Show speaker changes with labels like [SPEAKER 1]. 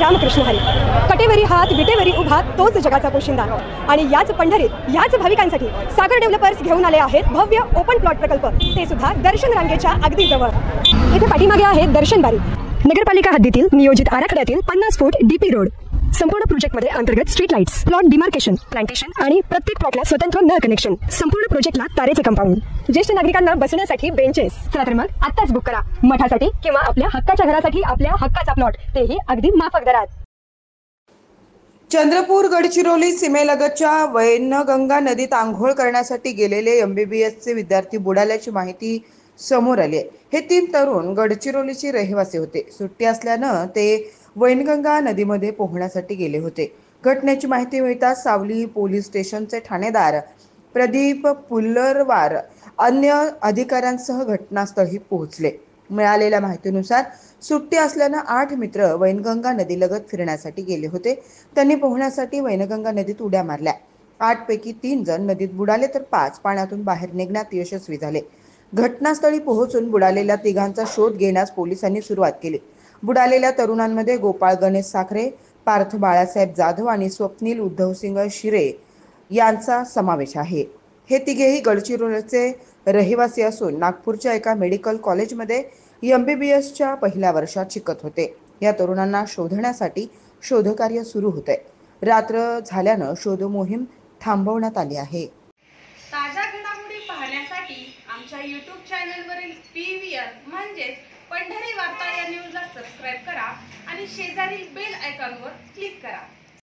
[SPEAKER 1] रामकृष्ण हरी. कटेवरी हात विटेवरी उभा तोच जगाचा पोशिंदा. आणि याच पंढरीत याच भाविकांसाठी सागर डेव्हलपर्स घेऊन आले आहेत भव्य ओपन प्लॉट प्रकल्प, ते सुद्धा दर्शन रांगेच्या अगदी जवळ. इथे पाठीमागे आहे दर्शन बारी. नगरपालिका हद्दीतील नियोजित आराखड्यातील 50 फूट डीपी रोड. संपूर्ण प्रोजेक्टमध्ये अंतर्गत street lights, plot demarcation, plantation आणि प्रत्येक प्लॉटला स्वतंत्र नळ कनेक्शन. संपूर्ण प्रोजेक्टला तारेचे कंपाऊंड. ज्येष्ठ नागरिकांना बसण्यासाठी बेंचेस. चला तर मग आत्ताच बुक करा. मठासाठी किंवा आपल्या हक्काच्या घरासाठी आपल्या हक्काचा प्लॉट, तेही अगदी माफक दरात.
[SPEAKER 2] चंद्रपूर गडचिरोली सीमेलगतच्या वैनगंगा नदीत आंघोळ करण्यासाठी गेलेले MBBSचे विद्यार्थी बुडाल्याची माहिती समोर आली आहे. हे 3 तरुण गडचिरोलीचे रहिवासी होते. सुट्टी असल्यानं ते वैनगंगा नदीमध्ये पोहण्यासाठी गेले होते. घटनेची माहिती मिळताच सावली पोलीस स्टेशनचे ठाणेदार प्रदीप पुल्लरवार अन्य अधिकाऱ्यांसह घटनास्थळी पोहोचले. मिळालेल्या माहितीनुसार सुट्टी असल्यानं 8 मित्र वैनगंगा नदीलगत फिरण्यासाठी गेले होते. त्यांनी पोहण्यासाठी वैनगंगा नदीत उड्या मारल्या. 8 पैकी 3 जण नदीत बुडाले तर 5 पाण्यातून बाहेर निघण्यात यशस्वी झाले. घटनास्थळी पोहोचून बुडालेल्या 3घांचा शोध घेण्यास पोलिसांनी सुरुवात केली. बुडालेल्या तरुणांमध्ये गोपाळ गणेश साखरे, पार्थ बाळासाहेब जाधव आणि स्वप्नील उद्धवसिंग शिरे यांचा समावेश आहे. हे तिघेही गडचिरोलीचे रहिवासी असून नागपूरच्या एका मेडिकल कॉलेजमध्ये MBBSच्या पहिल्या वर्षात शिकत होते. या तरुणांना शोधण्यासाठी शोधकार्य सुरू होते. रात्र झाल्यानं शोध मोहीम थांबवण्यात आली आहे.
[SPEAKER 3] ताज्या घडामोडी पाहण्यासाठी आमच्या YouTube चॅनलवरील PVR म्हणजेच पंढरी वार्ता या न्यूजला सबस्क्राईब करा आणि शेजारील बेल आयकॉनवर क्लिक करा.